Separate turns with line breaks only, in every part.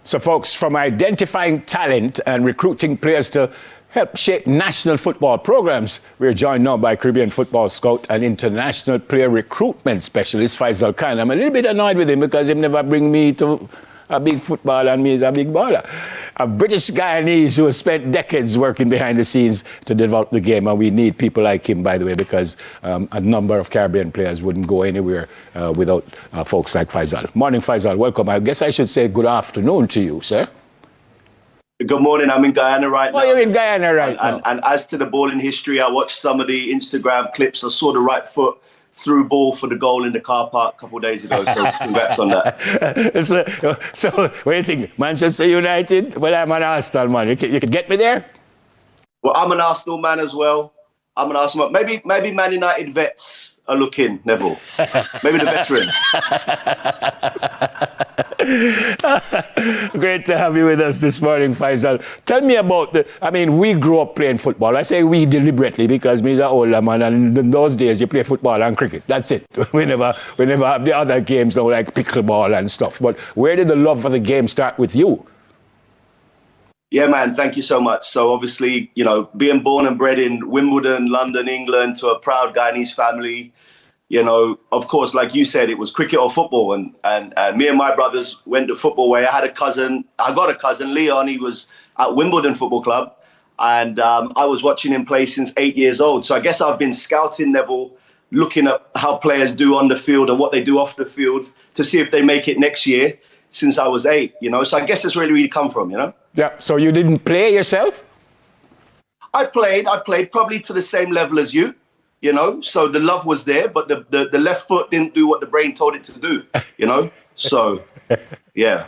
So, folks, from identifying talent and recruiting players to help shape national football programs, we're joined now by Caribbean football scout and international player recruitment specialist, Faizal Khan. I'm a little bit annoyed with him because he never bring me to a big football and me is a big baller. A British-Guyanese who has spent decades working behind the scenes to develop the game, and we need people like him, by the way, because a number of Caribbean players wouldn't go anywhere without folks like Faizal. Morning, Faizal. Welcome. I guess I should say good afternoon to you, sir.
Good morning. I'm in Guyana right now.
Oh, you're in Guyana right now.
And as to the balling history, I watched some of the Instagram clips. I saw the right foot through ball for the goal in the car park a couple of days ago. So congrats on that.
So what do you think? Manchester United? Well, I'm an Arsenal man. You could get me there?
Well, I'm an Arsenal man as well. I'm an Arsenal man. Maybe Man United vets are looking, Neville. Maybe the veterans.
Great to have you with us this morning, Faizal. Tell me about we grew up playing football. I say we deliberately because me is an older man, and in those days you play football and cricket. That's it. We never have the other games now like pickleball and stuff. But where did the love for the game start with you?
Yeah, man, thank you so much. So obviously, being born and bred in Wimbledon, London, England, to a proud Guyanese family, of course, like you said, it was cricket or football. And me and my brothers went the football way. I got a cousin, Leon. He was at Wimbledon Football Club. And I was watching him play since 8 years old. So I guess I've been scouting, Neville, looking at how players do on the field and what they do off the field to see if they make it next year since I was 8, So I guess it's really come from,
Yeah, so you didn't play yourself?
I played probably to the same level as you, so the love was there, but the left foot didn't do what the brain told it to do, so yeah.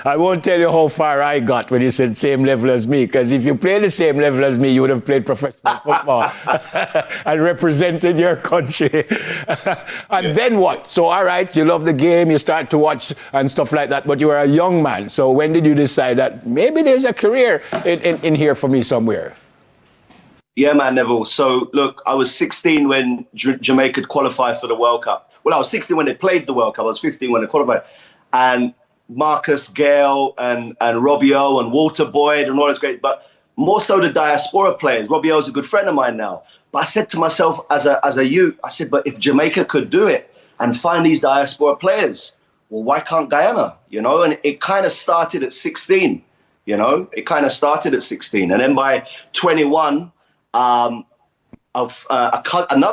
I won't tell you how far I got when you said same level as me, because if you play the same level as me, you would have played professional football and represented your country. And then what? So, all right, you love the game, you start to watch and stuff like that, but you were a young man. So when did you decide that maybe there's a career in here for me somewhere?
Yeah, man, Neville. So, look, I was 16 when Jamaica qualified for the World Cup. Well, I was 16 when they played the World Cup. I was 15 when they qualified. And Marcus Gale and Robbie O and Walter Boyd and all those great, but more so the diaspora players. Robbie O is a good friend of mine now. But I said to myself as a youth, I said, but if Jamaica could do it and find these diaspora players, well, why can't Guyana? And it kind of started at 16, It kind of started at 16. And then by 21, another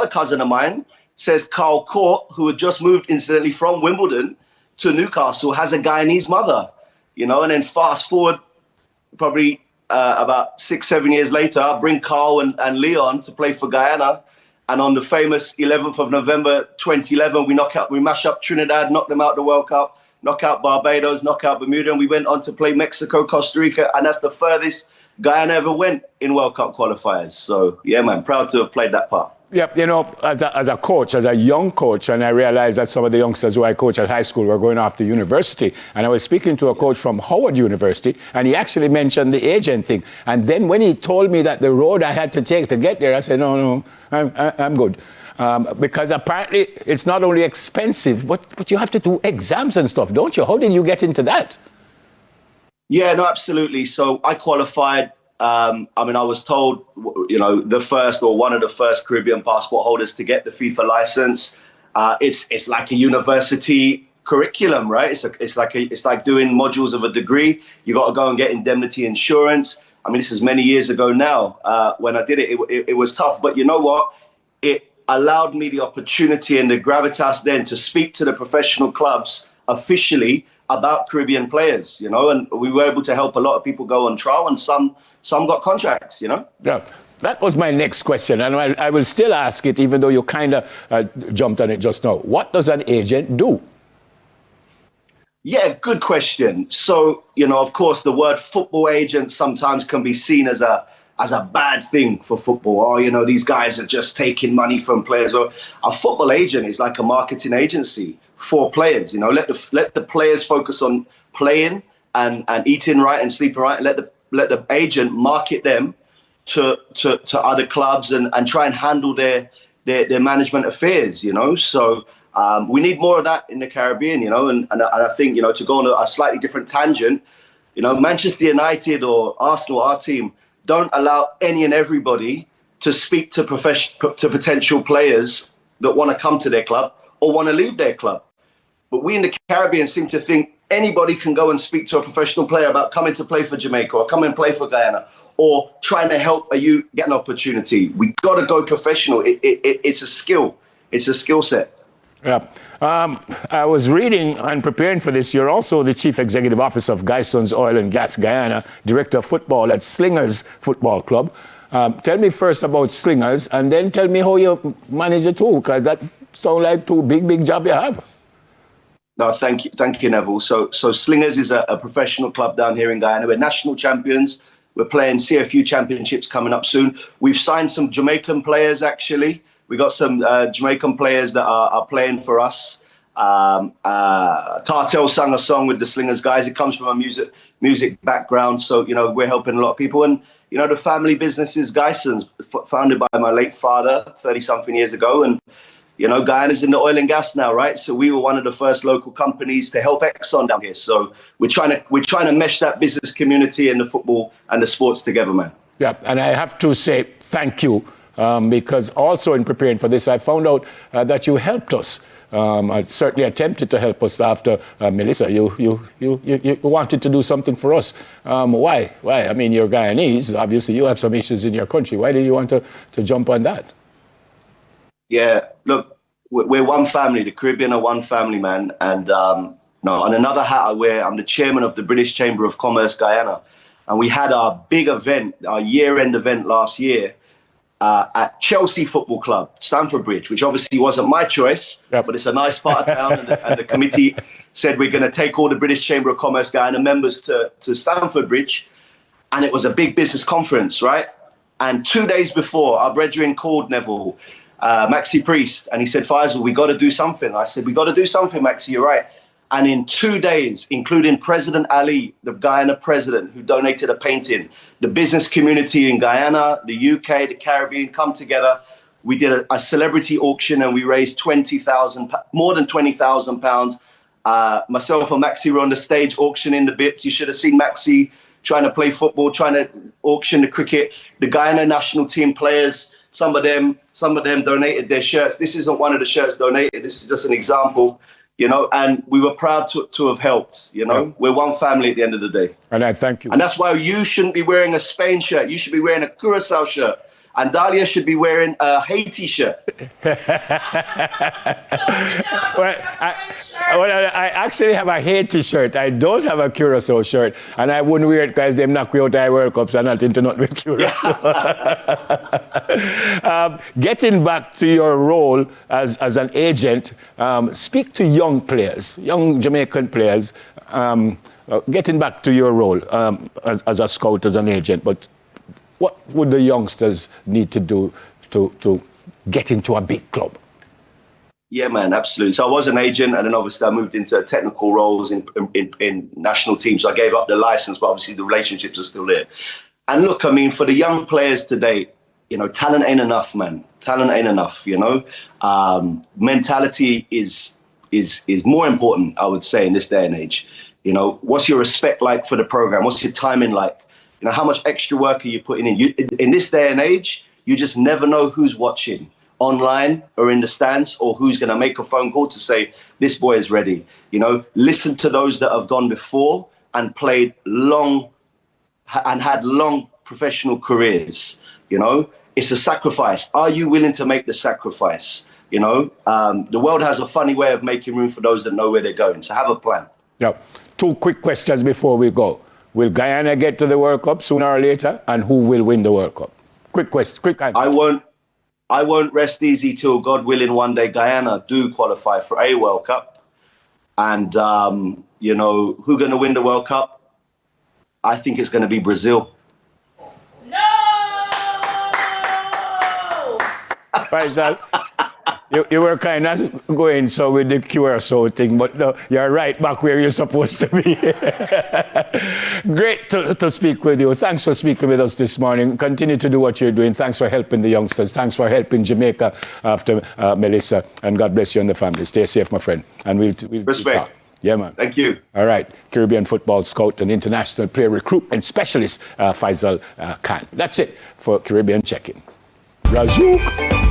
cousin of mine says Carl Court, who had just moved incidentally from Wimbledon to Newcastle, has a Guyanese mother, and then fast forward probably about 6-7 years later, I bring Carl and Leon to play for Guyana. And on the famous 11th of November, 2011, we mash up Trinidad, knock them out the World Cup, knock out Barbados, knock out Bermuda, and we went on to play Mexico, Costa Rica, and that's the furthest Guyana ever went in World Cup qualifiers. So, yeah, man, proud to have played that part.
Yeah, as a coach, as a young coach, and I realized that some of the youngsters who I coach at high school were going off to university. And I was speaking to a coach from Howard University, and he actually mentioned the agent thing. And then when he told me that the road I had to take to get there, I said, no, I'm good. Because apparently it's not only expensive, but you have to do exams and stuff, don't you? How did you get into that?
Yeah, no, absolutely. So I qualified. I was told, the first or one of the first Caribbean passport holders to get the FIFA license. It's like a university curriculum, right? It's like doing modules of a degree. You got to go and get indemnity insurance. This is many years ago now. When I did it, it was tough. But you know what? It allowed me the opportunity and the gravitas then to speak to the professional clubs officially about Caribbean players, and we were able to help a lot of people go on trial, and some got contracts, Yeah,
that was my next question, and I will still ask it, even though you kind of jumped on it just now. What does an agent do?
Yeah, good question. So, of course, the word football agent sometimes can be seen as a bad thing for football. Oh, these guys are just taking money from players. Well, a football agent is like a marketing agency for players. Let the players focus on playing and eating right and sleeping right, and let the agent market them to other clubs and try and handle their management affairs. So We need more of that in the Caribbean, and I think, to go on a slightly different tangent, Manchester United or Arsenal, our team, don't allow any and everybody to speak to potential players that want to come to their club or want to leave their club. But we in the Caribbean seem to think anybody can go and speak to a professional player about coming to play for Jamaica or come and play for Guyana or trying to help you get an opportunity. We got to go professional. It's a skill. It's a skill set.
Yeah. I was reading and preparing for this. You're also the Chief Executive Officer of Gyson's Oil and Gas Guyana, Director of Football at Slingers Football Club. Tell me first about Slingers and then tell me how you manage it too, because that sounds like two big jobs you have.
No, thank you, Neville. So Slingers is a professional club down here in Guyana. We're national champions. We're playing CFU championships coming up soon. We've signed some Jamaican players, actually. We got some Jamaican players that are playing for us. Tartel sang a song with the Slingers guys. It comes from a music background. So, we're helping a lot of people. And, the family business is Gyson's, founded by my late father 30-something years ago. And, Guyana's in the oil and gas now, right? So we were one of the first local companies to help Exxon down here. So we're trying to mesh that business community and the football and the sports together, man. Yeah,
and I have to say thank you. Because also in preparing for this, I found out that you helped us. I certainly attempted to help us after Melissa. You wanted to do something for us. Why? I mean, you're Guyanese. Obviously, you have some issues in your country. Why did you want to jump on that?
Yeah, look, we're one family. The Caribbean are one family, man. And on another hat I wear, I'm the chairman of the British Chamber of Commerce Guyana. And we had our big event, our year-end event last year, at Chelsea Football Club, Stamford Bridge, which obviously wasn't my choice, but it's a nice part of town. And the committee said we're going to take all the British Chamber of Commerce Guyana members to Stamford Bridge. And it was a big business conference, right? And 2 days before, our brethren called Neville, Maxi Priest, and he said, Faizal, we got to do something. I said, we got to do something, Maxi, you're right. And in 2 days, including President Ali, the Guyana president, who donated a painting, the business community in Guyana, the UK, the Caribbean come together. We did a celebrity auction and we raised more than £20,000. Myself and Maxi were on the stage auctioning the bits. You should have seen Maxi trying to play football, trying to auction the cricket. The Guyana national team players, some of them donated their shirts. This isn't one of the shirts donated. This is just an example. And we were proud to have helped,
Yeah.
We're one family at the end of the day.
And I thank you.
And that's why you shouldn't be wearing a Spain shirt. You should be wearing a Curacao shirt. And Dahlia should be wearing a Haiti shirt.
I actually have a Haiti shirt. I don't have a Curacao shirt. And I wouldn't wear it because them knock me out of World Cups and not into not with Curacao. Getting back to your role as an agent, speak to young players, young Jamaican players, getting back to your role as a scout, as an agent, but what would the youngsters need to do to get into a big club?
Yeah, man, absolutely. So I was an agent, and then obviously I moved into technical roles in national teams. So I gave up the license, but obviously the relationships are still there. And look, I mean, for the young players today, talent ain't enough, man. Talent ain't enough, Mentality is more important, I would say, in this day and age. What's your respect like for the program? What's your timing like? How much extra work are you putting in? In this day and age, you just never know who's watching online or in the stands, or who's going to make a phone call to say, this boy is ready. Listen to those that have gone before and played long and had long professional careers. It's a sacrifice. Are you willing to make the sacrifice? The world has a funny way of making room for those that know where they're going. So have a plan.
Yeah. 2 quick questions before we go. Will Guyana get to the World Cup sooner or later? And who will win the World Cup? Quick question, quick answer.
I won't rest easy till, God willing, one day Guyana do qualify for a World Cup. And, who's going to win the World Cup? I think it's going to be Brazil.
No! Faizal, You were kind of going so with the QRSO thing, but no, you're right back where you're supposed to be. Great to speak with you. Thanks for speaking with us this morning. Continue to do what you're doing. Thanks for helping the youngsters. Thanks for helping Jamaica after Melissa. And God bless you and the family. Stay safe, my friend. And we'll
Respect.
talk. Yeah, man.
Thank you.
All right. Caribbean football scout and international player recruitment specialist, Faizal Khan. That's it for Caribbean Check-In. Razouk.